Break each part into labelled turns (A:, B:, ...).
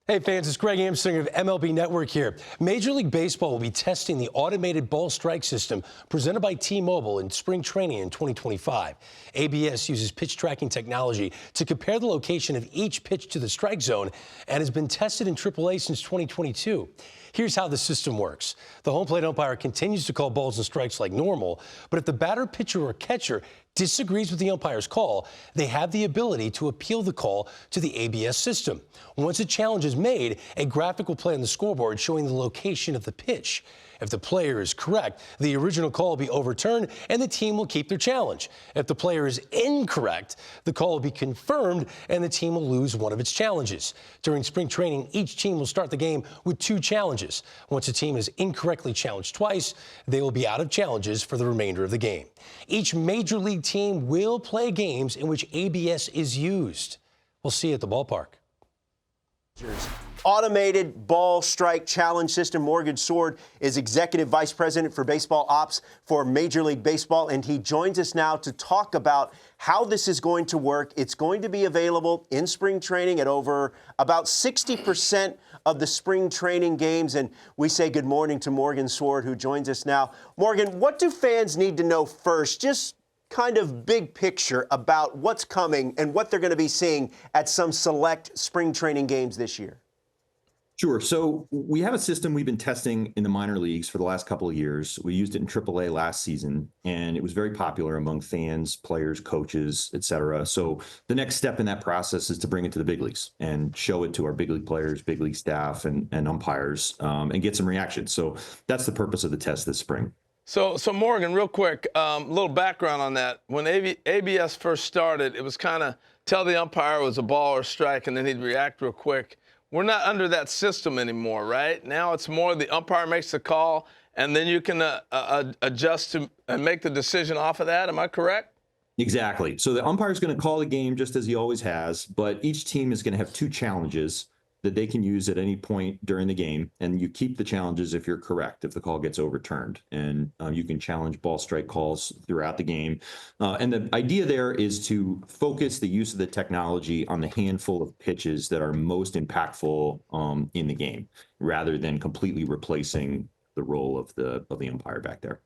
A: Hey fans, it's Greg Amsinger of MLB Network here. Major League Baseball will be testing the automated ball strike system presented by T-Mobile in spring training in 2025. ABS uses pitch tracking technology to compare the location of each pitch to the strike zone and has been tested in AAA since 2022. Here's how the system works. The home plate umpire continues to call balls and strikes like normal, but if the batter, pitcher, or catcher disagrees with the umpire's call, they have the ability to appeal the call to the ABS system. Once a challenge is made, a graphic will play on the scoreboard showing the location of the pitch. If the player is correct, the original call will be overturned and the team will keep their challenge. If the player is incorrect, the call will be confirmed and the team will lose one of its challenges. During spring training, each team will start the game with 2 challenges. Once a team is incorrectly challenged twice, they will be out of challenges for the remainder of the game. Each major league team will play games in which ABS is used. We'll see you at the ballpark.
B: Automated ball strike challenge system. Morgan Sword is Executive Vice President for Baseball Ops for Major League Baseball, and he joins us now to talk about how this is going to work. It's going to be available in spring training at over about 60% of the spring training games, and we say good morning to Morgan Sword, who joins us now. Morgan, what do fans need to know first, just kind of big picture about what's coming and what they're going to be seeing at some select spring training games this year?
C: Sure. So we have a system we've been testing in the minor leagues for the last couple of years. We used it in AAA last season, and it was very popular among fans, players, coaches, et cetera. So the next step in that process is to bring it to the big leagues and show it to our big league players, big league staff, and umpires, and get some reactions. So that's the purpose of the test this spring.
D: So Morgan, real quick, little background on that. When ABS first started, it was kind of tell the umpire it was a ball or strike, and then he'd react real quick. We're not under that system anymore, right? Now it's more the umpire makes the call, and then you can adjust to and make the decision off of that. Am I correct?
C: Exactly. So the umpire is going to call the game just as he always has, but each team is going to have 2 challenges that they can use at any point during the game, and you keep the challenges if you're correct, if the call gets overturned. And you can challenge ball strike calls throughout the game. And the idea there is to focus the use of the technology on the handful of pitches that are most impactful in the game, rather than completely replacing the role of the umpire back there.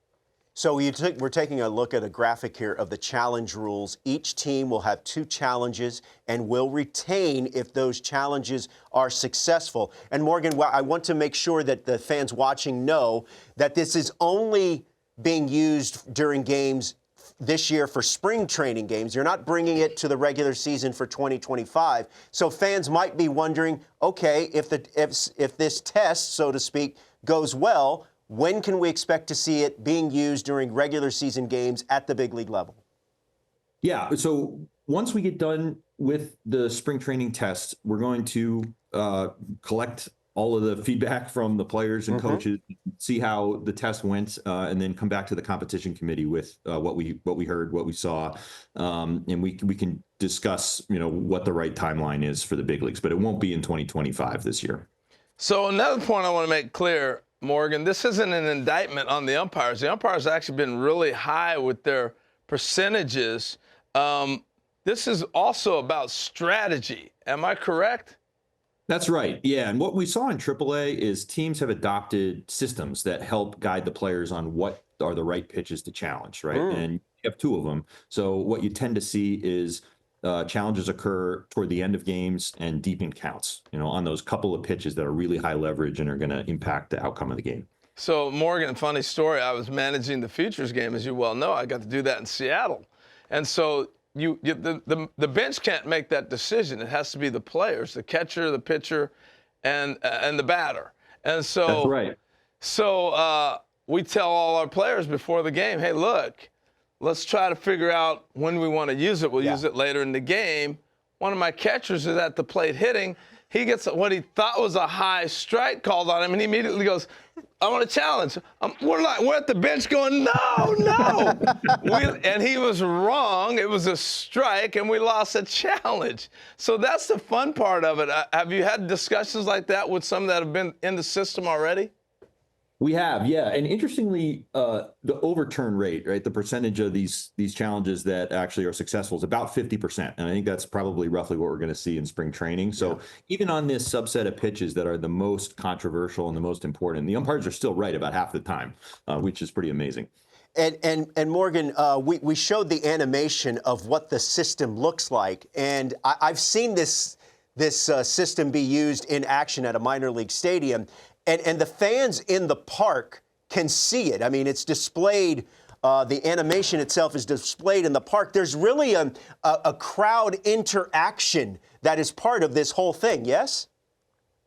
B: So we're taking a look at a graphic here of the challenge rules. Each team will have 2 challenges and will retain if those challenges are successful. And Morgan, I want to make sure that the fans watching know that this is only being used during games this year for spring training games. You're not bringing it to the regular season for 2025. So fans might be wondering, okay, if this test, so to speak, goes well, when can we expect to see it being used during regular season games at the big league level?
C: Yeah, so once we get done with the spring training test, we're going to collect all of the feedback from the players and coaches, see how the test went, and then come back to the competition committee with what we heard, what we saw, and we can discuss, what the right timeline is for the big leagues. But it won't be in 2025 this year. So
D: another point I want to make clear, Morgan, this isn't an indictment on the umpires. The umpires have actually been really high with their percentages. This is also about strategy. Am I correct?
C: That's right. Yeah. And what we saw in AAA is teams have adopted systems that help guide the players on what are the right pitches to challenge, right? And you have 2 of them. So what you tend to see is challenges occur toward the end of games and deep in counts, on those couple of pitches that are really high leverage and are going to impact the outcome of the game.
D: So, Morgan, funny story. I was managing the Futures game, as you well know. I got to do that in Seattle. And so the bench can't make that decision. It has to be the players, the catcher, the pitcher, and the batter. And so,
C: that's right.
D: So we tell all our players before the game, hey, look, let's try to figure out when we want to use it. We'll use it later in the game. One of my catchers is at the plate hitting. He gets what he thought was a high strike called on him, and he immediately goes, I want to challenge. We're at the bench going, no. And he was wrong. It was a strike, and we lost a challenge. So that's the fun part of it. Have you had discussions like that with some that have been in the system already?
C: We have, yeah, and interestingly, the overturn rate, right, the percentage of these challenges that actually are successful is about 50%, and I think that's probably roughly what we're going to see in spring training. So even on this subset of pitches that are the most controversial and the most important, the umpires are still right about half the time, which is pretty amazing.
B: And Morgan, we showed the animation of what the system looks like, and I've seen this system be used in action at a minor league stadium. And the fans in the park can see it. I mean, it's displayed, the animation itself is displayed in the park. There's really a crowd interaction that is part of this whole thing, yes?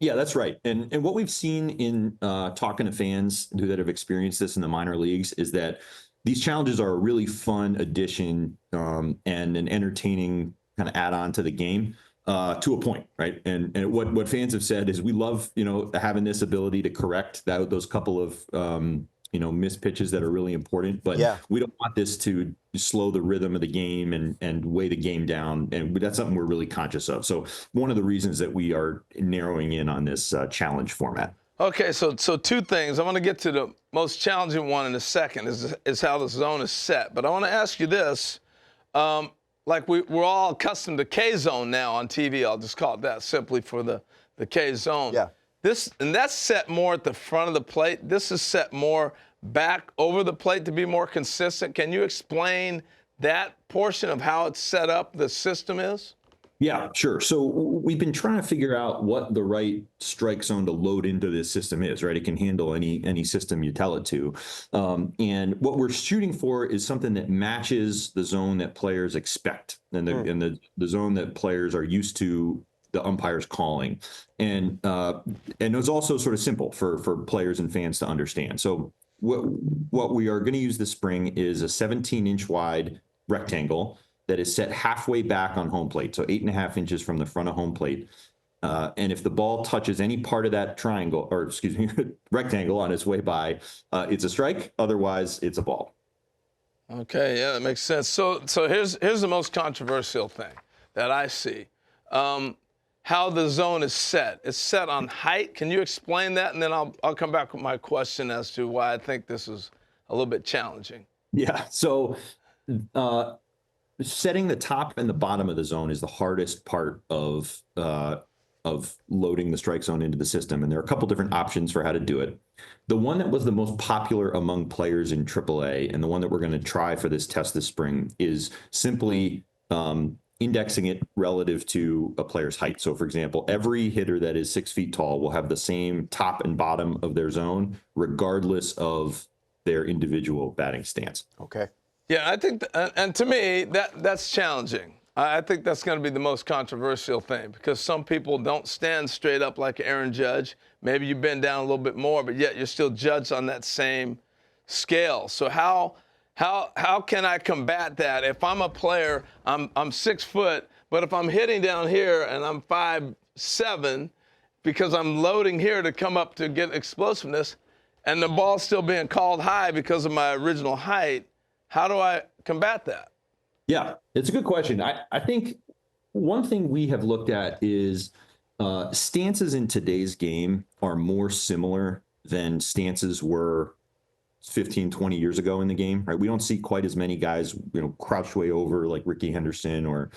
C: Yeah, that's right. And what we've seen in talking to fans that have experienced this in the minor leagues is that these challenges are a really fun addition and an entertaining kind of add-on to the game. To a point, right? And what fans have said is we love, having this ability to correct those couple of, missed pitches that are really important, but we don't want this to slow the rhythm of the game and weigh the game down. And that's something we're really conscious of. So one of the reasons that we are narrowing in on this challenge format.
D: Okay, so two things. I want to get to the most challenging one in a second is how the zone is set. But I want to ask you this. Like we're all accustomed to K-zone now on TV. I'll just call it that simply for the K-zone.
B: Yeah.
D: And that's set more at the front of the plate. This is set more back over the plate to be more consistent. Can you explain that portion of how it's set up, the system is?
C: Yeah, sure. So we've been trying to figure out what the right strike zone to load into this system is, right? It can handle any system you tell it to. And what we're shooting for is something that matches the zone that players expect and the zone that players are used to the umpires calling. And it's also sort of simple for players and fans to understand. So what we are going to use this spring is a 17-inch wide rectangle that is set halfway back on home plate, so 8.5 inches from the front of home plate. And if the ball touches any part of that triangle, or excuse me, rectangle on its way by, it's a strike. Otherwise, it's a ball.
D: Okay, yeah, that makes sense. So here's the most controversial thing that I see. How the zone is set. It's set on height. Can you explain that? And then I'll come back with my question as to why I think this is a little bit challenging.
C: Yeah, so setting the top and the bottom of the zone is the hardest part of loading the strike zone into the system. And there are a couple different options for how to do it. The one that was the most popular among players in AAA, and the one that we're going to try for this test this spring, is simply indexing it relative to a player's height. So, for example, every hitter that is 6 feet tall will have the same top and bottom of their zone, regardless of their individual batting stance.
B: Okay.
D: Yeah, I think, and to me, that's challenging. I think that's going to be the most controversial thing because some people don't stand straight up like Aaron Judge. Maybe you bend down a little bit more, but yet you're still judged on that same scale. So how can I combat that? If I'm a player, I'm 6 foot, but if I'm hitting down here and I'm 5'7", because I'm loading here to come up to get explosiveness, and the ball's still being called high because of my original height, how do I combat that?
C: Yeah, it's a good question. I think one thing we have looked at is stances in today's game are more similar than stances were 15, 20 years ago in the game, right? We don't see quite as many guys, crouched way over like Ricky Henderson or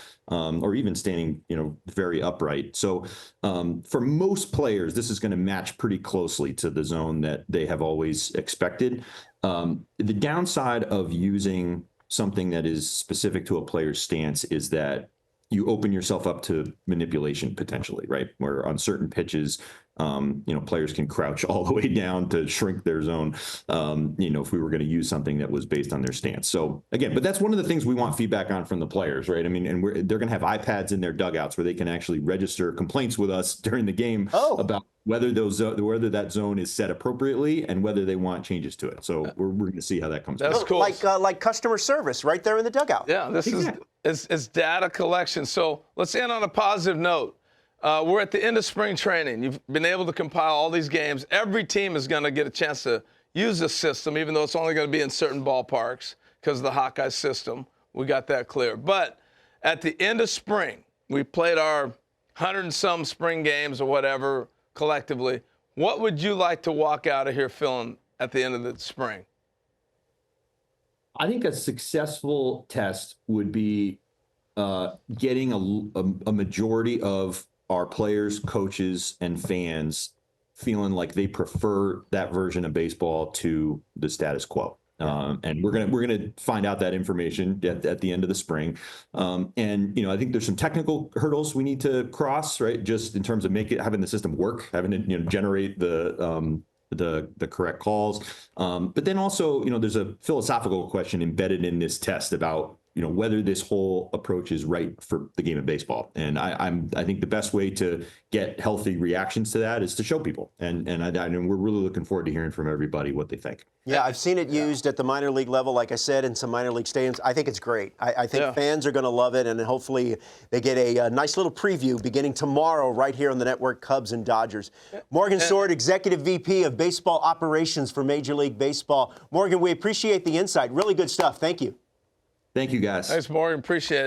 C: even standing, very upright. So for most players, this is going to match pretty closely to the zone that they have always expected. The downside of using something that is specific to a player's stance is that you open yourself up to manipulation potentially, right? Where on certain pitches, players can crouch all the way down to shrink their zone, if we were going to use something that was based on their stance. So again, but that's one of the things we want feedback on from the players, right? I mean, and they're going to have iPads in their dugouts where they can actually register complaints with us during the game about whether that zone is set appropriately and whether they want changes to it. So we're going to see how that comes.
D: That's cool.
B: Like customer service right there in the dugout.
D: Yeah, this is data collection. So let's end on a positive note. We're at the end of spring training. You've been able to compile all these games. Every team is going to get a chance to use this system, even though it's only going to be in certain ballparks because of the Hawkeye system. We got that clear. But at the end of spring, we played our 100 and some spring games or whatever collectively. What would you like to walk out of here feeling at the end of the spring?
C: I think a successful test would be getting a majority of our players, coaches, and fans feeling like they prefer that version of baseball to the status quo. And we're gonna find out that information at the end of the spring. And I think there's some technical hurdles we need to cross, right? Just in terms of having the system work, having it generate the correct calls. But then also, there's a philosophical question embedded in this test about whether this whole approach is right for the game of baseball. And I think the best way to get healthy reactions to that is to show people. And we're really looking forward to hearing from everybody what they think.
B: Yeah, I've seen it used at the minor league level, like I said, in some minor league stadiums. I think it's great. I think fans are going to love it, and hopefully they get a nice little preview beginning tomorrow right here on the network, Cubs and Dodgers. Morgan Sword, Executive VP of Baseball Operations for Major League Baseball. Morgan, we appreciate the insight. Really good stuff. Thank you.
C: Thank you, guys.
D: Thanks, Morgan. Appreciate it.